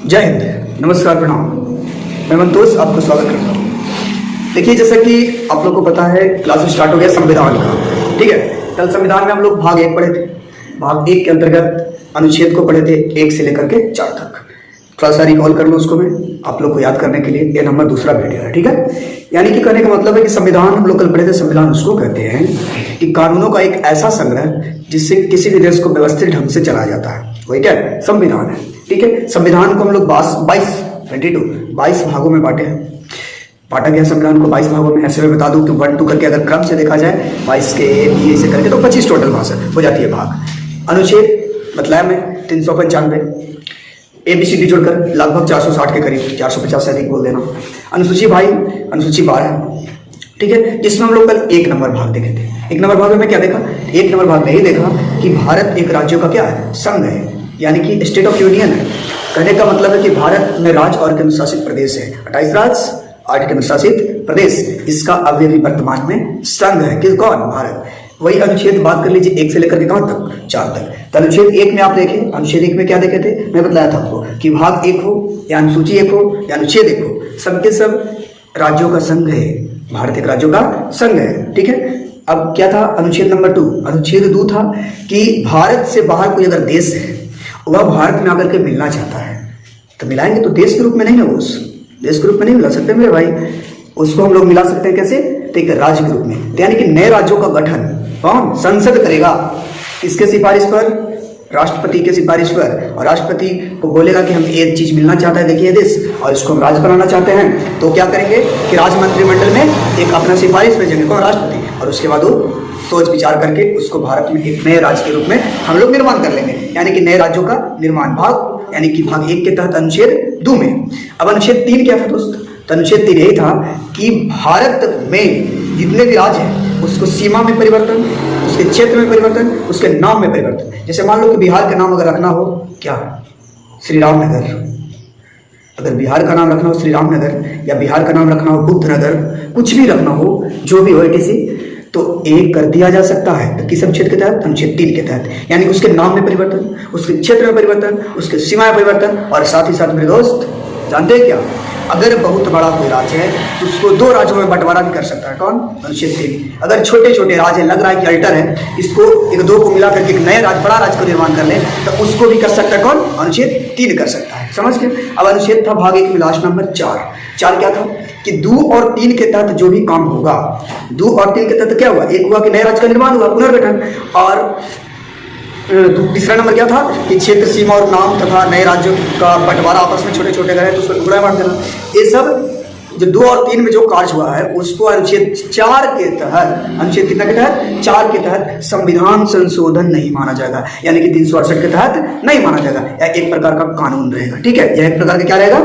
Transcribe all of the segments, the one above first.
जय हिंद, नमस्कार, प्रणाम। मैं मंतोष आपको स्वागत करता हूँ। देखिए, जैसा कि आप लोग को पता है, क्लास स्टार्ट हो गया संविधान का। ठीक है, कल संविधान में हम लोग भाग 1 पढ़े थे। भाग 1 के अंतर्गत अनुच्छेद को पढ़े थे 1 से लेकर के 4 तक। थोड़ा सा रिकॉल कर लो उसको मैं आप लोग को याद करने के लिए। ये नंबर दूसरा वीडियो है। ठीक है, यानी कि कहने का मतलब है कि संविधान हम लोग कल पढ़े थे। संविधान उसको कहते हैं कि कानूनों का एक ऐसा संग्रह जिससे किसी भी देश को व्यवस्थित ढंग से चलाया जाता है, वही क्या है, संविधान है। ठीक है, संविधान को हम लोग 22 भागों में बांटे हैं। बांटा गया संविधान को 22 भागों में। ऐसे में बता दूं कि 1 2 करके अगर क्रम से देखा जाए 22 के ए से करके तो 25 टोटल भाग हो जाती है भाग। अनुच्छेद मतलब में 395, ABCD जोड़कर लगभग 460 के करीब, 450 से अधिक बोल देना। अनुसूची 12, ठीक है, जिसमें हम लोग कल 1 नंबर भाग देखे थे। 1 नंबर भाग में क्या देखा? 1 नंबर भाग में ही देखा कि भारत एक राज्यों का क्या है, संघ है, यानी कि स्टेट ऑफ यूनियन है। कहने का मतलब है कि भारत में राज्य और केंद्र शासित प्रदेश है। 28 राज्य, 8 केंद्र शासित प्रदेश, इसका अवयवी वर्तमान में संघ है। किस कौन? भारत। वही अनुच्छेद बात कर लीजिए 1 से लेकर के कहां तक? 4 तक। तो अनुच्छेद 1 में आप देखें, अनुच्छेद 1 में क्या देखे थे? मैं बताया था आपको कि भाग 1 हो या अनुसूची 1 हो या अनुच्छेद 1 हो, सबके सब राज्यों का संघ है। भारत एक राज्यों का संघ है। ठीक है, अब क्या था? अनुच्छेद नंबर 2, अनुच्छेद 2 था कि भारत से बाहर कोई अगर देश है, वह भारत में आकर के मिलना चाहता है तो मिलाएंगे, तो देश के रूप में नहीं ना, उस देश के रूप में नहीं मिला सकते मेरे भाई। उसको हम लोग मिला सकते हैं कैसे? ठीक है, राज्य के रूप में। यानी कि नए राज्यों का गठन कौन? संसद करेगा। किसके सिफारिश पर? राष्ट्रपति के सिफारिश पर। और राष्ट्रपति को बोलेगा कि हम एक चीज मिलना चाहता है, देखिए देश, और इसको हम राज्य बनाना चाहते हैं। तो क्या करेंगे कि राज्य मंत्रिमंडल में एक अपना सिफारिश भेजेंगे, कौन? राष्ट्रपति। और उसके बाद वो सोच विचार करके उसको भारत में एक नए राज्य के रूप में हम लोग निर्माण कर लेंगे, यानी कि नए राज्यों का निर्माण। भाग यानी कि भाग 1 के तहत अनुच्छेद 2 में। अब अनुच्छेद 3 क्या था दोस्त? तो अनुच्छेद 3 यही था कि भारत में जितने भी राज्य हैं उसको सीमा में परिवर्तन, उसके क्षेत्र में परिवर्तन, उसके नाम में परिवर्तन। जैसे मान लो कि बिहार का नाम अगर रखना हो क्या? श्री राम नगर। अगर बिहार का नाम रखना हो श्री राम नगर, या बिहार का नाम रखना हो बुद्ध नगर, कुछ भी रखना हो, जो भी हो किसी, तो एक कर दिया जा सकता है। किस अनुच्छेद के तहत? अनुच्छेद 3 के तहत। यानी उसके नाम में परिवर्तन, उसके क्षेत्र में परिवर्तन, उसके सीमा में परिवर्तन। और साथ ही साथ मेरे दोस्त जानते हैं क्या? अगर बहुत बड़ा कोई राज्य है तो उसको 2 राज्यों में बंटवारा भी कर सकता है। कौन? अनुच्छेद 3। अगर छोटे छोटे राज्य लग रहा है कि अल्टर है, इसको 1-2 को मिला करके एक नए राज्य, बड़ा राज्य को निर्माण कर ले, तो उसको भी कर सकता है। कौन? अनुच्छेद 3 कर सकता है। समझ गए? अब अनुच्छेद था भाग 1 में लास्ट नंबर 4 क्या था? कि 2 और 3 के तहत जो भी काम होगा, 2 और 3 के तहत क्या हुआ? एक हुआ कि नए राज्य का निर्माण हुआ, पुनर्गठन। और तीसरा नंबर क्या था? कि क्षेत्र, सीमा और नाम तथा नए राज्यों का बंटवारा आपस में छोटे छोटे गए तो उसको टुकड़ा बांट देना। ये सब जो 2 और 3 में जो कार्य हुआ है उसको अनुच्छेद 4 के तहत, अनुच्छेद कितना के तहत? 4 के तहत संविधान संशोधन नहीं माना जाएगा, यानी कि 368 के तहत नहीं माना जाएगा। यह एक प्रकार का कानून रहेगा। ठीक है, यह एक प्रकार का क्या रहेगा?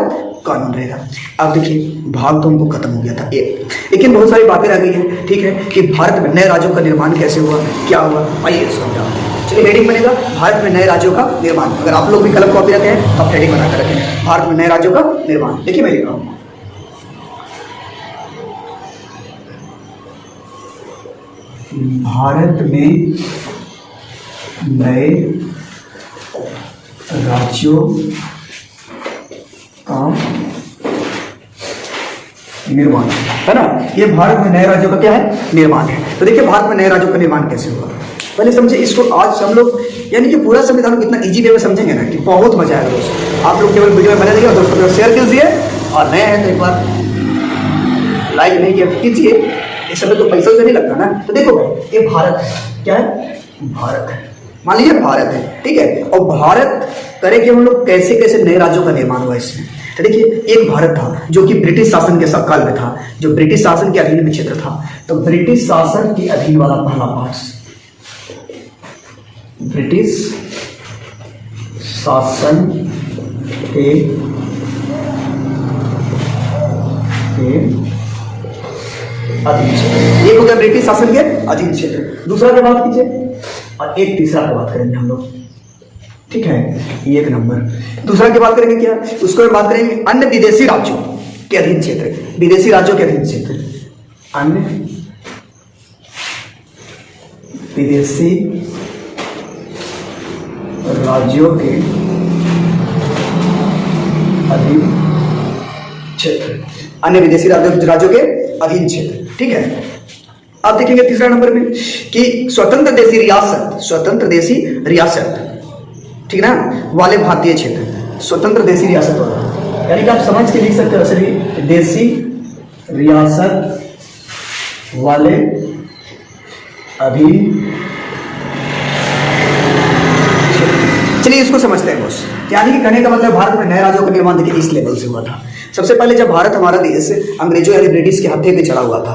कानून रहेगा। अब देखिए, भाग तो हमको खत्म हो गया था एक, लेकिन बहुत सारी बातें रह गई हैं। ठीक है, कि भारत में नए राज्यों का निर्माण कैसे हुआ, क्या हुआ, आइए समझाते हैं। चलिए, हेडिंग बनेगा भारत में नए राज्यों का निर्माण। अगर आप लोग भी कलम कॉपी रखे हैं तो आप हेडिंग बनाकर रखें, भारत में नए राज्यों का निर्माण। देखिए मैं लिख रहा हूं, भारत में नए राज्यों का निर्माण, है ना? ये भारत में नए राज्यों का क्या है? निर्माण है। तो देखिए, भारत में नए राज्यों का निर्माण कैसे हुआ, पहले समझे इसको। आज हम लोग यानी कि पूरा संविधान को इतना इजी वे में समझेंगे ना कि बहुत मजा आएगा दोस्तों। आप लोग केवल वीडियो में बने रहिए और दोस्तों को शेयर कीजिए, और नए हैं तो एक बार लाइक नहीं किया कीजिए। इस समय तो पैसों से नहीं लगता ना। तो देखो भाई, ये भारत है, क्या है? भारत है, मान लीजिए भारत है। ठीक है, और भारत करेंगे हम लोग कैसे कैसे नए राज्यों का निर्माण हुआ इसमें। तो देखिए, एक भारत था जो कि ब्रिटिश शासन के काल में था, जो ब्रिटिश शासन के अधीन में क्षेत्र था। तो ब्रिटिश शासन के अधीन वाला पहला पार्ट, ब्रिटिश शासन के अधीन क्षेत्र, एक हो गया ब्रिटिश शासन के अधीन क्षेत्र। दूसरा की बात कीजिए, और एक तीसरा की बात करेंगे हम लोग। ठीक है, ये 1 नंबर। दूसरा की बात करेंगे क्या? उसको बात करेंगे अन्य विदेशी राज्यों के अधीन क्षेत्र, विदेशी राज्यों के अधीन क्षेत्र, अन्य विदेशी राज्यों के अधीन क्षेत्र, अन्य विदेशी राज्यों के अधीन क्षेत्र। ठीक है, आप देखेंगे तीसरा नंबर में कि स्वतंत्र देशी रियासत, स्वतंत्र देशी रियासत, ठीक ना, वाले भारतीय क्षेत्र, स्वतंत्र देशी रियासत वाला, यानी कि आप समझ के लिख सकते हो असली देशी रियासत वाले अधीन। चलिए इसको समझते हैं बॉस। यानी कि कहने का मतलब भारत में नए राज्यों का निर्माण देखिए इस लेवल से हुआ था। सबसे पहले जब भारत हमारा देश अंग्रेजों यानी ब्रिटिश के हत्थे पे चढ़ा हुआ था,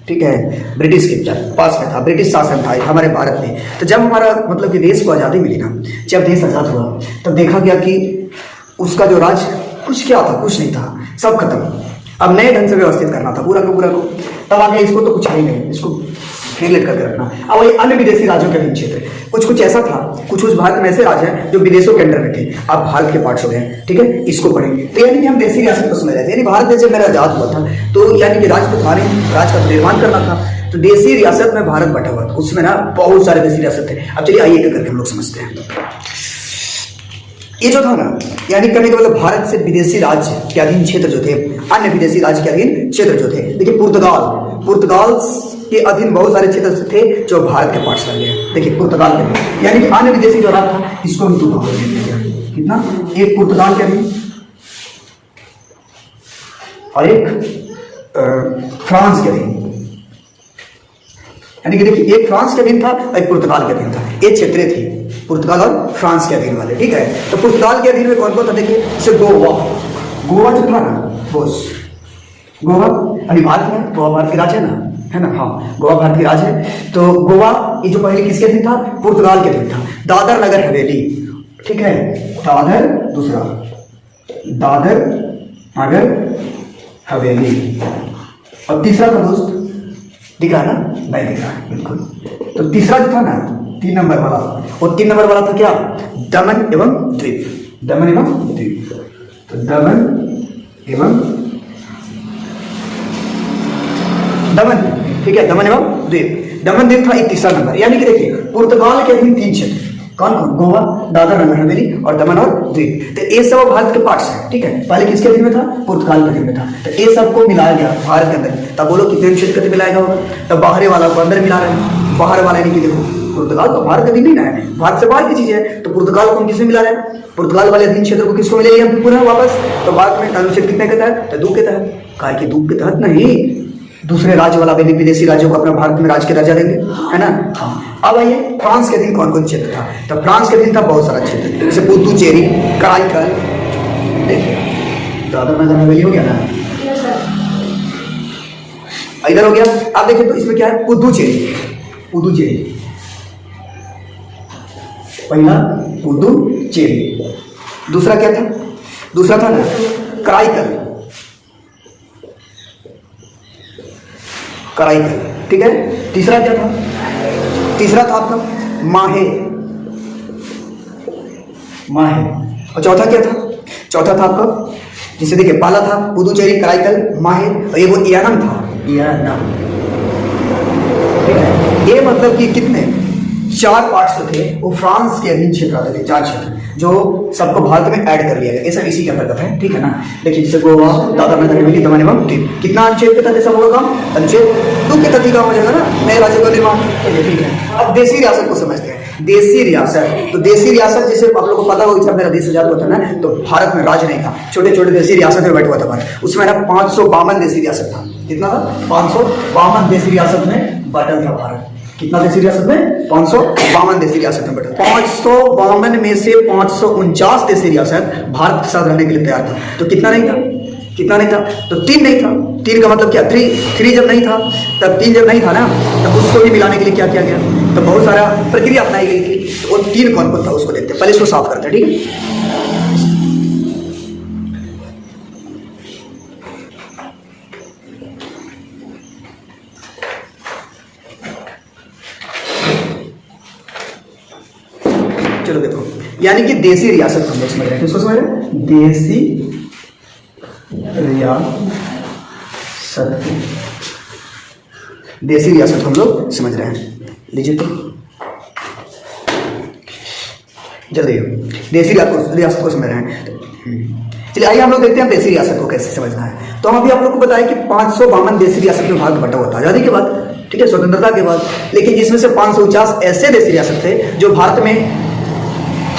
ठीक है, ब्रिटिश के पास में था, ब्रिटिश शासन था हमारे भारत में। तो जब हमारा मतलब कि देश को आज़ादी मिली ना, जब देश आज़ाद हुआ तब देखा गया कि उसका जो राज कुछ क्या था, कुछ नहीं था, सब खत्म। अब नए ढंग से व्यवस्थित करना था पूरा को पूरा को। तब आगे इसको तो कुछ है ही नहीं, इसको रिलेट करके रखना। अब वही अन्य विदेशी राज्यों के अधीन क्षेत्र, कुछ कुछ ऐसा था, कुछ कुछ भारत में ऐसे राज्य हैं जो विदेशों के अंडर में थे, अब भारत के पार्ट्स हो गए। ठीक है, इसको पढ़ेंगे। तो यानी कि हम देशी रियासत को समझ रहे थे, यानी भारत देश जब मेरा आजाद हुआ था तो यानी कि राज तो था नहीं, राज का निर्माण करना था, तो देशी रियासत में भारत बटा हुआ था, उसमें ना बहुत सारे देशी रियासत थे। अब चलिए आइए करके हम लोग समझते हैं। ये जो था ना, यानी कहने का मतलब भारत से विदेशी राज्य के अधीन क्षेत्र जो थे, अन्य विदेशी राज्य के अधीन क्षेत्र जो थे, देखिए पुर्तगाल के अधीन बहुत सारे क्षेत्र थे जो भारत के पार्ट्स कर गए। देखिए पुर्तगाल के अधीन, यानी कि अन्य विदेशी जो राज्य था इसको हम दो कितना, एक पुर्तगाल के अधीन और एक फ्रांस के अधीन। यानी कि देखिए एक फ्रांस के अधीन था और एक पुर्तगाल के अधीन था। ये क्षेत्रें थी पुर्तगाल और फ्रांस के अधीन वाले। ठीक है, तो पुर्तगाल के अधीन में कौन कौन था देखिए, जैसे गोवा जो था ना, बोस गोवा यानी भारत में, गोवा भारत की राज्य है ना, हाँ गोवा भारत की राज्य है। तो गोवा ये जो पहले किसके अधीन था, पुर्तगाल के अधीन था। दादर नगर हवेली, ठीक है, दादर दूसरा, दादर नगर हवेली, और तीसरा था दोस्त, दिख रहा है ना, नहीं दिख रहा है बिल्कुल। तो तीसरा जो था ना 3 नंबर वाला, और 3 नंबर वाला था क्या, दमन एवं द्वीप, दमन एवं द्वीप। तो दमन, ठीक है, दमन एवं द्वीप, दमन द्वीप था एक तीसरा नंबर। यानी कि देखिए पुर्तगाल के अधीन 3 क्षेत्र, कौन कौन, गोवा, दादर नगर हवेली और दमन और द्वीप। तो ये सब भारत के पार्ट्स हैं। ठीक है, पहले किसके अधीन में था, पुर्तगाल के अधीन में था। तो ये सबको मिलाया गया भारत के अंदर। तब बोलो कितने क्षेत्र के मिलाया होगा, तब बाहरी वाला को अंदर मिला रहे हैं, बाहर वाला नहीं कि देखो पुर्तगाल तो भारत के अधीन नहीं ना है, भारत से बाहर की चीज है, तो पुर्तगाल को हम किसमें मिला रहे हैं, पुर्तगाल वाले अधीन क्षेत्र को किसको मिलेगी हम पुनः वापस। तो भारत में अनुच्छेद कितने के तहत, तो 2 के तहत। काय के 2 के तहत नहीं, दूसरे राज्य वाला विदेशी राज्यों को अपना भारत में राज्य के दर्जा देंगे, है ना। हाँ, अब आइए फ्रांस के अधीन कौन कौन क्षेत्र था। तो फ्रांस के अधीन था बहुत सारा क्षेत्र, जैसे पुदुचेरी, कराईकल, देखिए दादर नगर हवेली हो गया ना, इधर हो गया। अब देखिए तो इसमें क्या है, पुदुचेरी पहला पुदुचेरी, दूसरा क्या था, दूसरा था ना कराईकल, ठीक है। तीसरा क्या था, तीसरा था आपका माहे, और चौथा क्या था, चौथा था आपका, जिसे देखिए पहला था पुदुचेरी, कराईकल, माहे, और ये वो यानम था, यानम। ठीक है, ये मतलब कि कितने 4 पार्ट्स जो थे वो फ्रांस के अधीन क्षेत्र आते थे, 4 क्षेत्र जो सबको भारत में ऐड कर लिया गया। ये सब इसी के अंतर्गत है, ठीक है ना। देखिए जैसे गोवा, दादर नगर हवेली, दमन एवं द्वीप, कितना अनुच्छेद के तहत सब होगा काम, अनुच्छेद 2 के तहत ही काम हो जाएगा ना, नए राज्यों का निर्माण। ठीक है, अब देशी रियासत को समझते हैं। देशी रियासत, तो देशी रियासत जैसे आप लोगों को पता होगा, जब मेरा देश आजाद हुआ था ना, तो भारत में राज्य नहीं था, छोटे छोटे देशी रियासत में बैठा हुआ था भारत। उसमें ना 552 देशी रियासत था। कितना था, 552 देशी रियासत में बटल था भारत। कितना देशी रियासत में, 552 देशी रियासत में बटा। 552 में से 549 देशी रियासत भारत के साथ रहने के लिए तैयार था। तो कितना नहीं था, कितना नहीं था, तो 3 नहीं था। 3 का मतलब क्या, 3 जब नहीं था, तब 3 जब नहीं था ना, तब उसको भी मिलाने के लिए क्या किया गया, तो बहुत सारा प्रक्रिया अपनाई गई थी। तो वो 3 कौन कौन था उसको देखते हैं, पहले इसको साफ करते हैं। ठीक है, चलो देखो, यानी कि देशी रियासत हम लोग समझ रहे हैं, किसको समझ रहे हैं, देशी रियासत, देशी रियासत हम लोग समझ रहे हैं। लीजिए तो जल्दी, देशी रियासत को समझ रहे हैं। चलिए आइए हम लोग देखते हैं देसी रियासत को कैसे समझना है। तो हम अभी आप लोग को बताएं कि 552 देसी रियासत में भाग बटा हुआ था आजादी के बाद, ठीक है, स्वतंत्रता के बाद। लेकिन जिसमें से 549 ऐसे देसी रियासत थे जो भारत में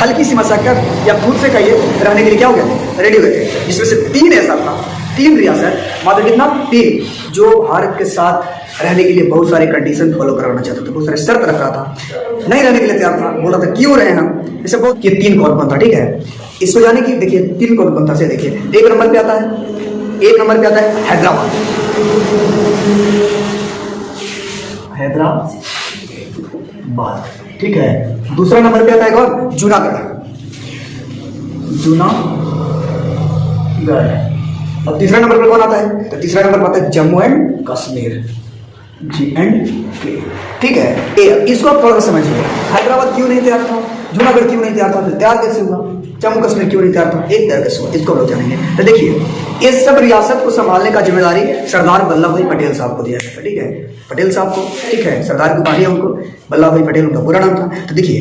हल्की सी मशक्कत या खुद से कहिए रहने के लिए क्या हो गए थे, रेडी हो गए थे। जिसमें से 3 ऐसा था, 3 रियासत, मात्र कितना, 3, जो भारत के साथ रहने के लिए बहुत सारे कंडीशन फॉलो करवाना चाहता था, बहुत सारे शर्त रख रहा था, नहीं रहने के लिए तैयार था, बोला था क्यों रहे हम, इसे बहुत। ये 3 कौन कौन था, ठीक है, इसको जाने की देखिए 3 कौन कौन था से देखिए। 1 नंबर पे आता है, 1 नंबर पे आता है हैदराबाद, हैदराबाद, ठीक है। दूसरा नंबर पे आता है कौन, जूनागढ़, जूनागढ़। अब तीसरा नंबर पर कौन आता है, तो तीसरा नंबर पर आता है जम्मू एंड कश्मीर, G&K, ठीक है। इसको आप थोड़ा सा समझिए, हैदराबाद क्यों नहीं तैयार था, जूनागढ़ क्यों नहीं तैयार था, फिर तैयार कैसे हुआ, जम्मू कश्मीर क्यों नहीं तैयार था, एक तैयार कैसे हुआ, इसको हम लोग जानेंगे। तो देखिए इस सब रियासत को संभालने का जिम्मेदारी सरदार वल्लभ भाई पटेल साहब को दिया गया, ठीक है, पटेल साहब को, ठीक है, सरदार की उपाधि उनको, वल्लभ भाई पटेल उनका पूरा नाम था। तो देखिए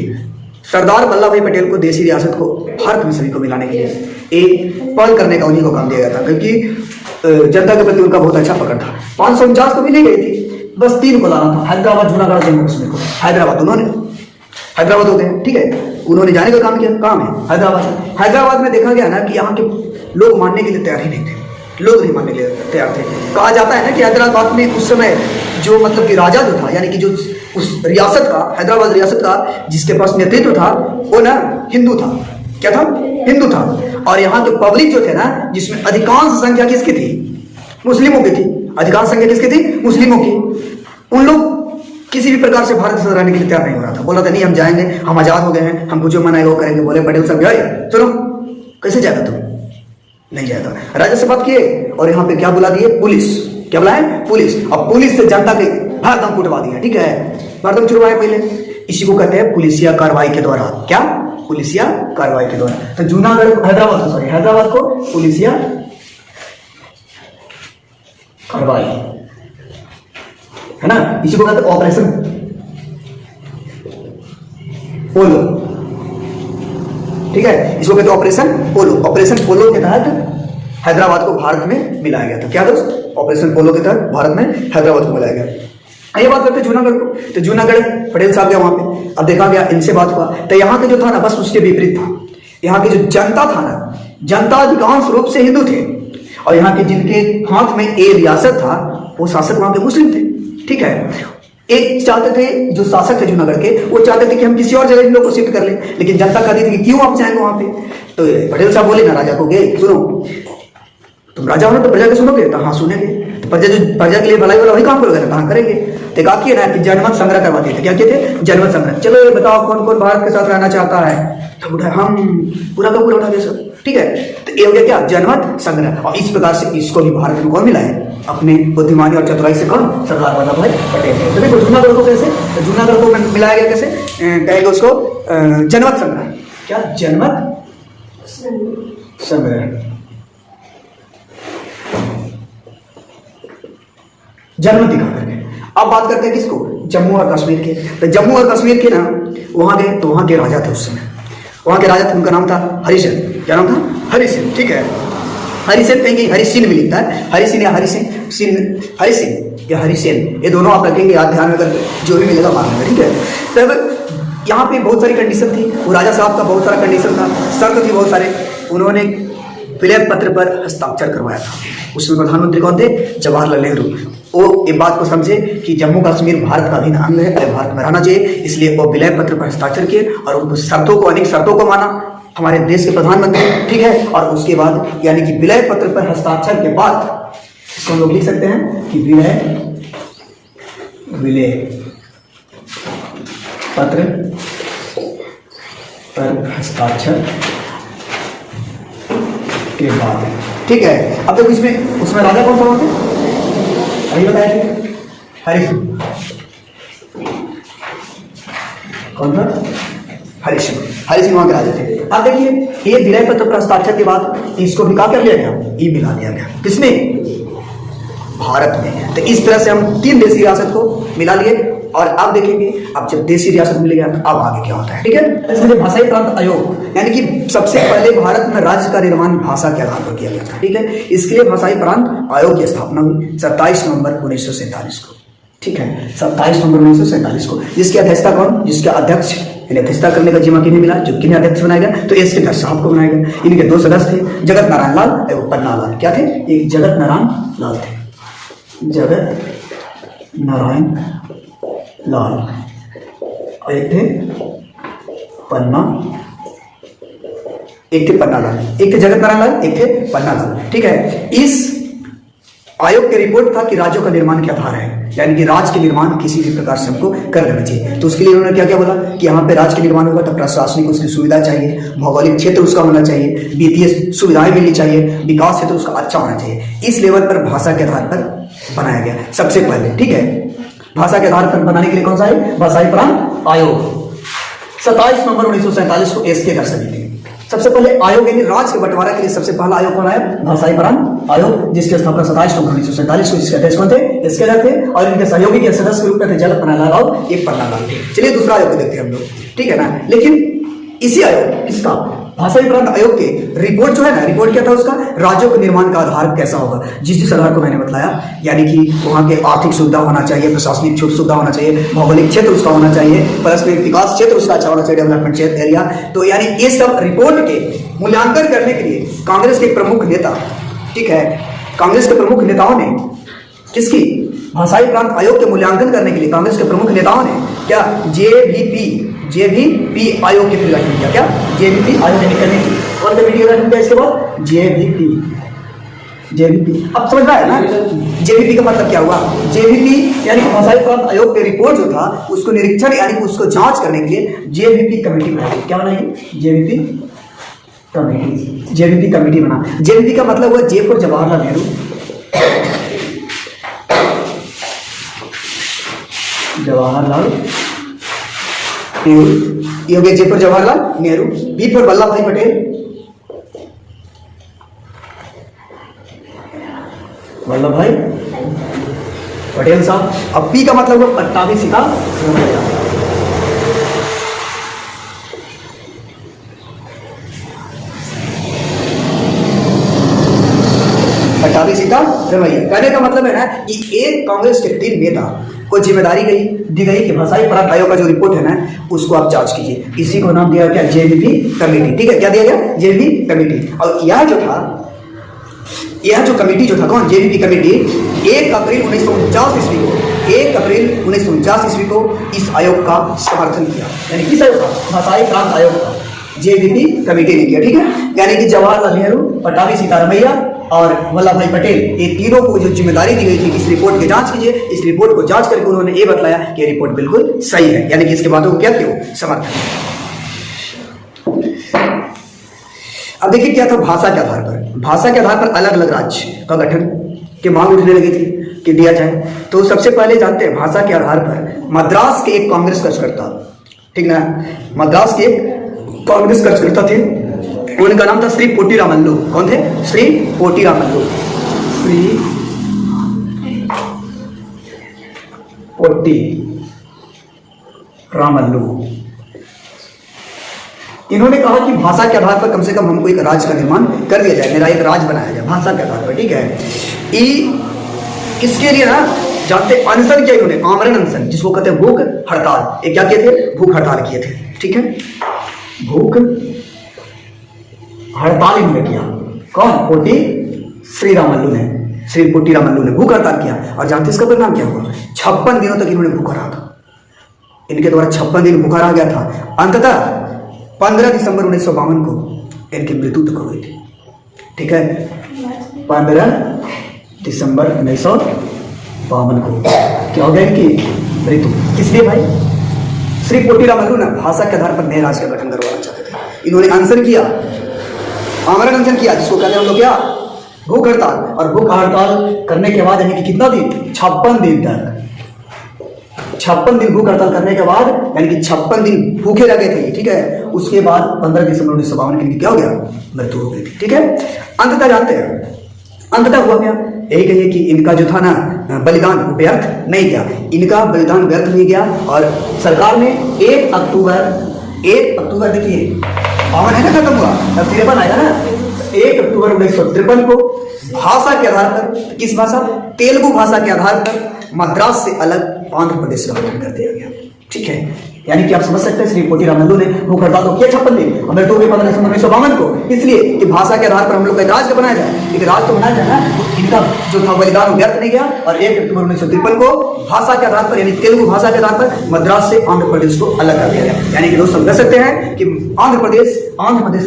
सरदार वल्लभ भाई पटेल को देसी रियासत को भारत में सभी को मिलाने के लिए एक पहल करने का उन्हीं को काम दिया गया था, क्योंकि जनता के प्रति उनका बहुत अच्छा पकड़ था। 549 तो मिली गई थी, बस 3 को लाना था, हैदराबाद, जूनागढ़, जम्मू कश्मीर को। हैदराबाद उन्होंने, हैदराबाद हो गए, ठीक है, उन्होंने जाने का काम किया, काम है हैदराबाद। हैदराबाद में देखा गया ना कि यहाँ के लोग मानने के लिए तैयार ही नहीं थे, लोग नहीं मानने के लिए तैयार थे। कहा जाता है ना कि हैदराबाद में उस समय जो मतलब कि राजा जो था, यानी कि जो उस रियासत का, हैदराबाद रियासत का जिसके पास नेतृत्व था, वो ना हिंदू था, क्या था, हिंदू था। और यहाँ के पब्लिक जो थे ना, जिसमें अधिकांश संख्या किसकी थी, मुस्लिमों की थी, अधिकांश संख्या किसकी थी, मुस्लिमों की। उन लोग किसी भी प्रकार से भारत से रहने के लिए तैयार नहीं हो रहा था, बोला था नहीं हम जाएंगे, हम आजाद हो गए हैं, हमको जो मना है वो करेंगे। बोले पटेल साहब भाई सुनो, कैसे जाएगा तुम, नहीं जाएगा। राजा से बात किए और यहाँ पे क्या बुला दिए, पुलिस, क्या बुलाए, पुलिस। अब पुलिस से जनता के भारदम कुटवा दिया, ठीक है, भारदम छुड़वाए पहले। इसी को कहते हैं पुलिसिया कार्रवाई के द्वारा, क्या, पुलिसिया कार्रवाई के द्वारा। तो जूनागढ़, हैदराबाद, सॉरी हैदराबाद को पुलिसिया कार्रवाई, है ना, इसी को कहते हैं ऑपरेशन पोलो, ठीक है, इसको कहते हैं ऑपरेशन पोलो। ऑपरेशन पोलो के तहत हैदराबाद को भारत में मिलाया गया था, क्या दोस्त, ऑपरेशन पोलो के तहत भारत में हैदराबाद को मिलाया गया। ये बात करते हैं जूनागढ़ को, तो जूनागढ़ पटेल साहब गया वहां पे, अब देखा गया इनसे बात हुआ, तो यहाँ के जो था ना बस उसके विपरीत था। यहाँ की जो जनता था ना, जनता अधिकांश रूप से हिंदू थे, और यहाँ के जिनके हाथ में ए रियासत था वो शासक वहां के मुस्लिम थे, ठीक है। एक चाहते थे, जो शासक थे जूनागढ़ के, वो चाहते थे कि हम किसी और जगह इन लोग को शिफ्ट कर लें, लेकिन जनता कहती थी कि क्यों आप जाएंगे वहां पे। तो पटेल साहब बोले ना राजा को, गए सुनो, तुम राजा हो ना तो प्रजा के सुनोगे, तो हाँ सुनेंगे, तो प्रजा के लिए भलाई वाला वही काम करोगे ना, कहाँ करेंगे। तो कहा कि ना कि जनमत संग्रह करवाते थे, क्या कहते थे, जनमत संग्रह। चलो ये बताओ कौन कौन भारत के साथ रहना चाहता है, तो उठा हम पूरा का पूरा उठा दे सब, ठीक है। तो ये हो गया क्या, जनमत संग्रह। और इस प्रकार से इसको भी भारत में कौन मिला है, अपने बुद्धिमानी और चतुराई से, कौन, सरदार वल्लभ भाई पटेल। तो देखो जूनागढ़ को कैसे, तो जूनागढ़ को मिलाया गया कैसे, कहेंगे उसको जनमत संग्रह, क्या, जनमत संग्रह, जन्म दिखा करके। अब बात करते हैं किसको, जम्मू और कश्मीर के। तो जम्मू और कश्मीर के ना वहां गए, तो वहां के राजा थे उस समय, वहां के राजा थे, उनका नाम था हरिसेन, क्या नाम था, हरिसेन, ठीक है। हरिसेन कहेंगे, हरिसिन भी लिखता है, हरिसिन या हरिसिन, हरिसिन या हरिसेन, ये दोनों आप रखेंगे याद, ध्यान में कर, जो भी मिलेगा मान लेंगे, ठीक है। तब यहाँ पे बहुत सारी कंडीशन थी, वो राजा साहब का बहुत सारा कंडीशन था, शर्त थी बहुत सारे। उन्होंने विलय पत्र पर हस्ताक्षर करवाया था, उसमें प्रधानमंत्री कौन थे, जवाहरलाल नेहरू। वो इस बात को समझे कि जम्मू कश्मीर भारत का अभिन्न अंग है, भारत में रहना चाहिए, इसलिए वो विलय पत्र पर हस्ताक्षर किए और उनको शर्तों को, अनेक शर्तों को माना, हमारे देश के प्रधानमंत्री, ठीक है। और उसके बाद यानी कि विलय पत्र पर हस्ताक्षर के बाद इसको हम लोग लिख सकते हैं कि विलय पत्र पर हस्ताक्षर के बाद, ठीक है। अब देखो इसमें, उसमें राजा कौन सा होते, अभी बताया, हरि सिंह, कौन था, हरि सिंह, हरि सिंह वहां के राजा थे। अब देखिए ये विलय पत्र पर हस्ताक्षर के बाद इसको भी क्या कर लिया गया, ये मिला दिया गया, किसमें, भारत में। तो इस तरह से हम 3 देशी रियासत को मिला लिए, और अब देखेंगे अब जब देशी रियासत मिलेगा अब आगे क्या होता है, ठीक है। इसलिए भाषाई प्रांत आयोग यानी कि सबसे पहले भारत में राज्य का निर्माण भाषा के आधार पर किया गया था, ठीक है। इसके लिए भाषाई प्रांत आयोग की स्थापना हुई 27 नवंबर 1947 को, ठीक है, 27 नवंबर 1947 को। जिसकी अध्यक्षता कौन, जिसके अध्यक्ष अध्यक्षता करने का जिम्मा किन्हें मिला, जो किन्हें अध्यक्ष बनाया गया, तो एस के दत्त साहब को बनाया गया। इनके दो सदस्य थे, जगत नारायण लाल एवं पन्ना लाल। क्या थे, एक जगत नारायण लाल थे, जगत नारायण लाल, और एक थे पन्ना, एक थे पन्ना लाल, एक थे जगत नारायण लाल, एक थे पन्ना लाल, ठीक है। इस आयोग की रिपोर्ट था कि राज्यों का निर्माण क्या आधार है, यानी कि राज्य के निर्माण किसी भी प्रकार से हमको कर देना चाहिए। तो उसके लिए उन्होंने क्या क्या बोला कि यहाँ पे राज्य के निर्माण होगा तो प्रशासनिक उसकी सुविधा चाहिए, भौगोलिक क्षेत्र उसका होना चाहिए, वित्तीय सुविधाएं मिलनी चाहिए, विकास क्षेत्र उसका अच्छा होना चाहिए। इस लेवल पर भाषा के आधार पर बनाया गया सबसे पहले, ठीक है। भाषा के आधार पर बनाने के लिए कौन सा है, भाषाई प्रांत आयोग। 27 नवंबर 1947 को एस के दत्त समिति सबसे पहले आयोग यानी राज्य के बंटवारा के लिए सबसे पहला आयोग कौन आया, भाषाई प्रांत आयोग, जिसकी स्थापना 27 नवंबर 1947 को, जिसके अध्यक्ष कौन थे, इसके दत्त थे, और इनके सहयोगी के सदस्य के रूप में थे जगत नारायण लाल और एक पन्ना लाल थे। चलिए दूसरा आयोग को देखते हैं हम लोग, ठीक है ना। लेकिन इसी आयोग किसका, भाषाई प्रांत आयोग के रिपोर्ट जो है ना, रिपोर्ट क्या था उसका, राज्यों के निर्माण का आधार कैसा होगा, जिस आधार को मैंने बताया, यानी कि वहाँ के आर्थिक सुविधा होना चाहिए, प्रशासनिक सुविधा होना चाहिए, भौगोलिक क्षेत्र उसका होना चाहिए, परस्पर विकास क्षेत्र उसका अच्छा होना चाहिए, डेवलपमेंट क्षेत्र एरिया। तो यानी ये सब रिपोर्ट के मूल्यांकन करने के लिए कांग्रेस के प्रमुख नेता, ठीक है, कांग्रेस के प्रमुख नेताओं ने किसकी, भाषाई प्रांत आयोग के मूल्यांकन करने के लिए कांग्रेस के प्रमुख नेताओं ने क्या, जेवीपी आयोग के गठन किया। क्या, जेवीपी आयोग ने कमेटी, और कमेटी का गठन किया इसके बाद जेवीपी। अब समझ रहा है ना, जेवीपी का मतलब क्या हुआ, जेवीपी यानी भाषाई प्रांत आयोग के रिपोर्ट जो था उसको निरीक्षण यानी कि उसको जांच करने के लिए जेवीपी कमेटी बनाई। क्या बनाई, जेवीपी कमेटी, जेवीपी कमेटी बना। जेवीपी का मतलब हुआ जे फॉर जवाहरलाल नेहरू, जवाहरलाल नेहरू, ये हो गया J for Jawaharlal Nehru. B for Vallabh bhai Patel, Vallabh bhai Patel साहब। अब पी का मतलब हुआ पट्टाभी सीतारमैया, पट्टाभी सीतारमैया। कहने का मतलब है ना कि एक कांग्रेस के 3 नेता को जिम्मेदारी दी गई कि भाषाई प्रांत आयोग का जो रिपोर्ट है ना उसको आप जांच कीजिए। इसी को नाम दिया गया जेवीपी कमेटी, ठीक है। क्या दिया गया, जेवीपी कमेटी। और यह जो कमेटी जो था कौन, जेवीपी कमेटी 1 अप्रैल 1949 ईस्वी को, 1 अप्रैल 1949 ईस्वी को इस आयोग का समर्थन किया। यानी किस आयोग का, भाषाई प्रांत आयोग का जेवीपी कमेटी ने किया, ठीक है। यानी कि जवाहरलाल नेहरू, पट्टाभी सीतारमैया और वल्लभ भाई पटेल, ये तीनों को जो जिम्मेदारी दी गई थी इस रिपोर्ट की जांच कीजिए। इस रिपोर्ट को जांच करके उन्होंने ये बताया कि ये रिपोर्ट बिल्कुल सही है, यानी कि इसके बातों को क्या क्यों समर्थन। अब देखिए क्या था, भाषा के आधार पर, भाषा के आधार पर अलग अलग राज्य का गठन की मांग उठने लगी थी कि दिया जाए। तो सबसे पहले जानते हैं भाषा के आधार पर मद्रास के एक कांग्रेस कार्यकर्ता, ठीक ना, मद्रास के एक कांग्रेस कार्यकर्ता थे, उनका नाम था श्री पोटी रामल्लू। कौन थे, श्री पोटी रामल्लू, श्री पोटी रामल्लू। इन्होंने कहा कि भाषा के आधार पर कम से कम हमको एक राज्य का निर्माण कर दिया जाए, मेरा एक राज्य बनाया जाए भाषा के आधार पर, ठीक है। किसके लिए ना जानते, अनशन किया इन्होंने, आमरण अनशन, जिसको कहते हैं भूख हड़ताल। ये क्या किए थे, भूख हड़ताल किए थे, ठीक है, भूख हड़ताल इन्होंने किया। कौन, पोटी श्री रामल्लू ने, श्री पोटी रामल्लू ने भूख हड़ताल किया। और जानते इसका परिणाम क्या हुआ, 56 दिनों तक इन्होंने भूखा रहा था, इनके द्वारा 56 दिन भूखा रहा गया था। अंततः 15 दिसंबर 1952 को इनकी मृत्यु तक हो गई थी, ठीक है। 15 दिसंबर 1952 को क्या हो गया इनकी मृत्यु। किसलिए भाई, श्री पोटी रामल्लू ने भाषा के आधार पर नए राज्य का गठन करवाना चाहते थे। इन्होंने अनशन किया, आमरण अनशन किया, जिसको कहते हैं हम लोग क्या, भूख हड़ताल। और भूख हड़ताल करने के बाद यानी कि कितना दिन, 56 दिन तक, 56 दिन भूख हड़ताल करने के बाद यानी कि 56 दिन भूखे रह गए थे, ठीक है। उसके बाद 15 दिसंबर 1952 के लिए क्या हो गया, मृत्यु हो गई थी, ठीक है। अंततः जानते हैं अंततः हुआ क्या यही कहिए कि इनका जो था ना बलिदान व्यर्थ नहीं गया, इनका बलिदान व्यर्थ नहीं गया। और सरकार ने 1 अक्टूबर देखिए 52 है ना खत्म हुआ, अब 53 आएगा ना, 1 अक्टूबर 1953 को भाषा के आधार पर, किस भाषा, तेलुगु भाषा के आधार पर मद्रास से अलग आंध्र प्रदेश का गठन कर दिया गया। ठीक है, यानी कि आप समझ सकते हैं श्री पोटी रामल्लू ने भूख हड़ताल तो किया 56 दिन, हमें तो 15 दिसंबर 1952 को, इसलिए कि भाषा के आधार पर हम लोग का राज्य बनाया जाए, एक राज्य तो बनाया जाए ना, तो इनका जो था बलिदान व्यर्थ नहीं गया। और 1 अक्टूबर 1953 को भाषा के आधार पर, यानी तेलुगु भाषा के आधार पर मद्रास से आंध्र प्रदेश को अलग कर दिया गया। यानी कि दोस्त समझ सकते हैं कि आंध्र प्रदेश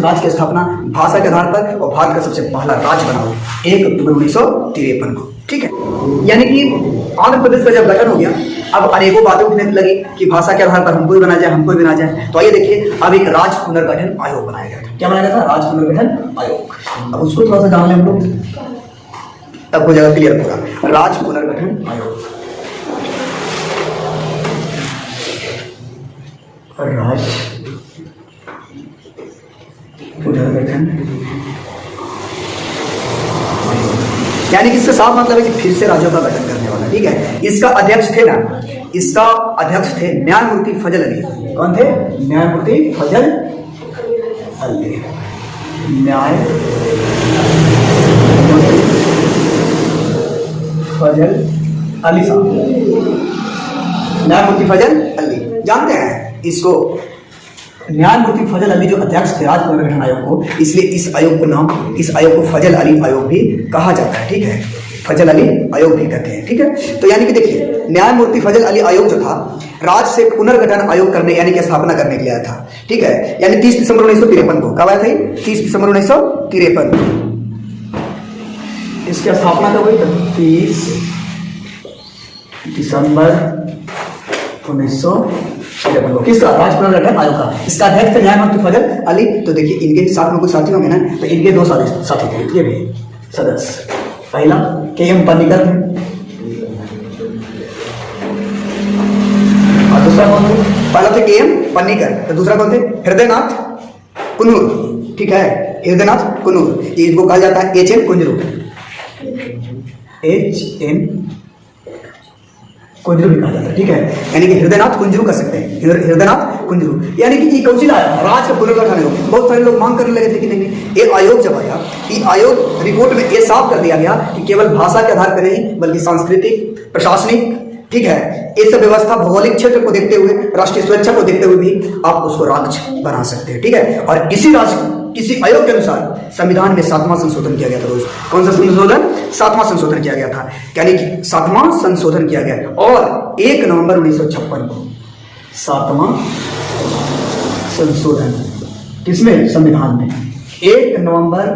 राज्य की स्थापना भाषा के आधार पर और भारत का सबसे पहला राज्य बना 1 अक्टूबर 1953 को। ठीक है, यानी कि आंध्र प्रदेश का जब गठन हो गया, अब अनेकों बातें उठने लगी कि भाषा के आधार पर हमको ही बना जाए, हमको ही बना जाए। तो आइए देखिए, अब एक राज्य पुनर्गठन आयोग बनाया गया था। क्या बनाया गया था? राज्य पुनर्गठन आयोग। अब उसको थोड़ा सा जान लें हम लोग, तब हो जाएगा क्लियर पूरा। राज्य पुनर्गठन आयोग, राज्य पुनर्गठन, यानी कि इसका साफ मतलब है कि फिर से राज्यों का गठन करने वाला। ठीक है, इसका अध्यक्ष थे ना, इसका अध्यक्ष थे न्यायमूर्ति फजल अली। कौन थे? न्यायमूर्ति फजल अली। फजल अली साहब, न्यायमूर्ति फजल अली, जानते हैं इसको? न्यायमूर्ति फजल अली जो अध्यक्ष थे राज्य पुनर्गठन आयोग को, इसलिए इस आयोग को फजल अली आयोग भी कहा जाता है। ठीक है, फजल अली आयोग भी कहते हैं। ठीक है, तो यानी कि देखिए, न्यायमूर्ति फजल अली आयोग जो था राज्य से पुनर्गठन आयोग करने, यानी कि स्थापना करने के लिए आया था। ठीक है, यानी 30 दिसंबर 1953 को। कब आया था? 30 दिसंबर 1953। इसकी स्थापना कब हुई? 30 दिसंबर 1953 को। किसका? राज्य पुनर्गठन आयोग का। इसका अध्यक्ष थे न्यायमूर्ति फजल अली। तो देखिए, इनके भी साथ में कुछ साथी होंगे ना, तो इनके 2 साथी थे, ये भी सदस्य। पहला KM पन्नीकर थे, और दूसरा कौन थे? पहला थे KM पन्नीकर, तो दूसरा कौन थे? हृदयनाथ कुन्नूर। ठीक है, हृदयनाथ कुन्नूर, इनको कहा जाता है HN कुंजरू, HN कुंजरू भी कहा जाता है। ठीक है, यानी कि हृदयनाथ कुंजरू कर सकते हैं, हृदयनाथ कुंजरू। यानी कि कौशिल आया राज्य का पुनर्गठन आयोग। बहुत सारे लोग मांग करने लगे थे कि नहीं, ये आयोग जब आया, ये आयोग रिपोर्ट में ये साफ कर दिया गया कि केवल भाषा के आधार पर नहीं, बल्कि सांस्कृतिक, प्रशासनिक, ठीक है, ये सब व्यवस्था, भौगोलिक क्षेत्र को देखते हुए, राष्ट्रीय सुरक्षा को देखते हुए भी आप उसको राज्य बना सकते हैं। ठीक है, और इसी आयोग के अनुसार संविधान में 7वां संशोधन किया गया था। कौन सा संशोधन? 7वां संशोधन किया गया था, यानी कि 7वां संशोधन किया गया। और 1 नवंबर 1956 को 7वां संशोधन किसमें? संविधान में। 1 नवंबर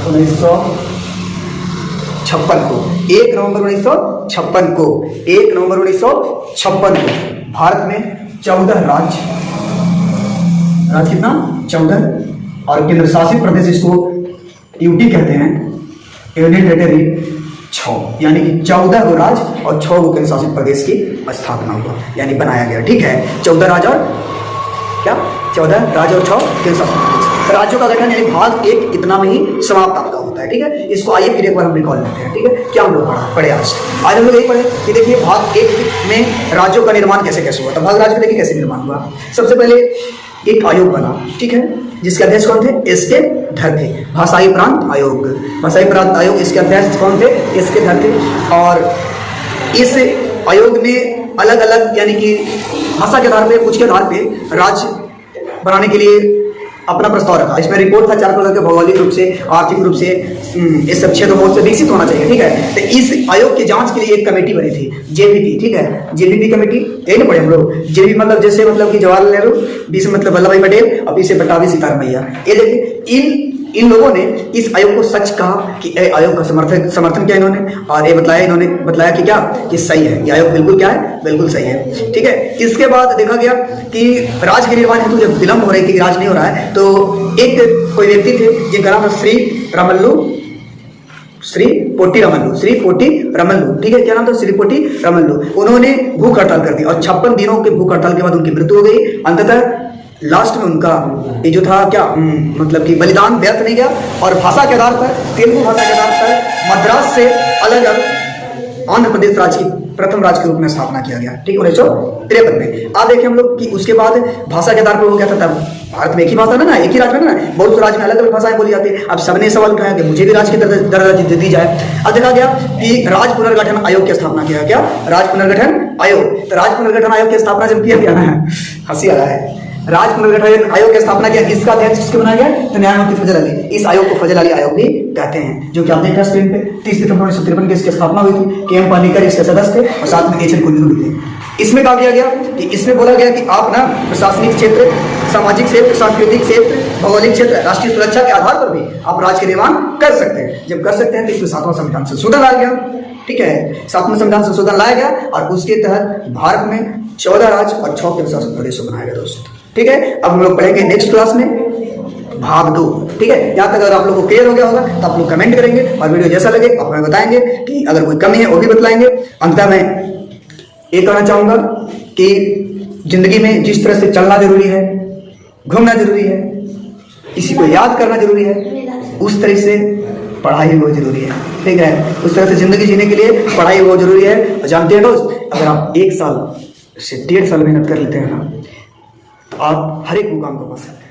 1956 को, 1 नवंबर 1956 को, 1 नवंबर 1956 को भारत में 14 राज्य कितना? 14, और केंद्र शासित प्रदेश, इसको यूटी कहते हैं, यूनियन टेरिटरी 6, यानी कि 14 गो राज्य और 6 गो केंद्र शासित प्रदेश की स्थापना हुआ, यानी बनाया गया। ठीक है, 14 राज्य और क्या? 14 राज्य और 6 केंद्र शासित प्रदेश। राज्यों का गठन यानी भाग 1 इतना में ही समाप्त आपका होता है। ठीक है, इसको आइए फिर एक बार हम रिकॉल करते हैं। ठीक है, क्या हम लोग पढ़े आज हम लोग यही पढ़े कि देखिए, भाग 1 में राज्यों का निर्माण कैसे कैसे हुआ था। भाग राज्य में देखिए कैसे निर्माण हुआ। सबसे पहले एक आयोग बना, ठीक है, जिसके अध्यक्ष कौन थे? SK धर थे, भाषाई प्रांत आयोग। भाषाई प्रांत आयोग, इसके अध्यक्ष कौन थे? SK धर थे। और इस आयोग ने अलग अलग, यानी कि भाषा के आधार पे, कुछ के आधार पे राज्य बनाने के लिए अपना प्रस्ताव रखा। इसमें रिपोर्ट था 4 प्रकार के, भौगोलिक रूप से, आर्थिक रूप से, इस सब क्षेत्रों से विकसित होना चाहिए। ठीक है, तो इस आयोग की जांच के लिए एक कमेटी बनी थी, JVP। ठीक है, JVP कमेटी, यही ना पढ़े हम लोग। JVP मतलब जैसे, मतलब कि जवाहरलाल नेहरू, B से मतलब वल्लभ भाई पटेल, और P से पट्टाभी सीतारमैया। ये देखिए, इन लोगों ने इस आयोग को सच कहा कि आयोग का समर्थन किया इन्होंने, और ये बताया कि क्या, कि सही है, ये आयोग बिल्कुल क्या है, बिल्कुल सही है। ठीक है, इसके बाद देखा गया कि राज्य के निर्माण हेतु जब विलंब हो रही थी, राज्य नहीं हो रहा है, तो एक कोई व्यक्ति थे जिनका नाम था श्री पोटी रामल्लू। ठीक है, क्या नाम था? श्री पोटी रामल्लू। उन्होंने भूख हड़ताल कर दी, और 56 दिनों के भूख हड़ताल के बाद उनकी मृत्यु हो गई। अंततः लास्ट में उनका ये जो था क्या मतलब कि बलिदान व्यर्थ नहीं गया और भाषा के आधार पर, तेलुगु भाषा के आधार पर मद्रास से अलग आंध्र प्रदेश राज्य की प्रथम राज्य के रूप में स्थापना किया गया। ठीक है 1953 में। आप देखें हम लोग कि उसके बाद भाषा के आधार पर हो गया था। तब भारत में एक ही भाषा ना, एक ही राज्य में ना, बहुत से राज्य में अलग अलग भाषाएं बोली जाती है। अब सबने सवाल उठाया कि मुझे भी राज्य की दर्जा दी जाए। अब देखा गया कि राज्य पुनर्गठन आयोग की स्थापना किया गया। राज्य पुनर्गठन आयोग, तो राज्य पुनर्गठन आयोग की स्थापना जब किया गया ना, हंसी आ रहा है, राज्य पुनर्गठन आयोग की स्थापना किया। इसका अध्यक्ष किसके बनाया गया? तो न्यायमूर्ति फजल अली। इस आयोग को फजल अली आयोग भी कहते हैं, जो कि आप देख रहे हैं स्क्रीन पे। 30 दिसंबर 1953 की इसकी स्थापना हुई थी। के एम पानीकर इसके सदस्य थे और साथ में एच एन कुल्लू भी थे। इसमें कहा गया कि इसमें बोला गया कि आप ना प्रशासनिक क्षेत्र, सामाजिक क्षेत्र, सांस्कृतिक क्षेत्र, भौगोलिक क्षेत्र, राष्ट्रीय सुरक्षा के आधार पर भी आप राज्य के निर्माण कर सकते हैं। जब कर सकते हैं तो इसमें 7वां संविधान संशोधन लाया गया। ठीक है, 7वां संविधान संशोधन लाया गया और उसके तहत भारत में 14 राज्य और 6 केंद्र शासित प्रदेश बनाया गया दोस्तों। ठीक है, अब हम लोग पढ़ेंगे नेक्स्ट क्लास में भाग 2। ठीक है, यहाँ तक अगर आप लोगों को क्लियर हो गया होगा तो आप लोग कमेंट करेंगे और वीडियो जैसा लगे आप हमें बताएंगे कि अगर कोई कमी है वो भी बतलाएंगे। अंततः मैं ये कहना चाहूंगा कि जिंदगी में जिस तरह से चलना जरूरी है, घूमना जरूरी है, किसी को याद करना जरूरी है, उस तरह से पढ़ाई बहुत जरूरी है। ठीक है, उस तरह से जिंदगी जीने के लिए पढ़ाई बहुत जरूरी है। और जानते हैं दोस्त, अगर आप 1 साल से 1.5 साल मेहनत कर लेते हैं ना, तो आप हर एक मुकाम को पा सकते हैं।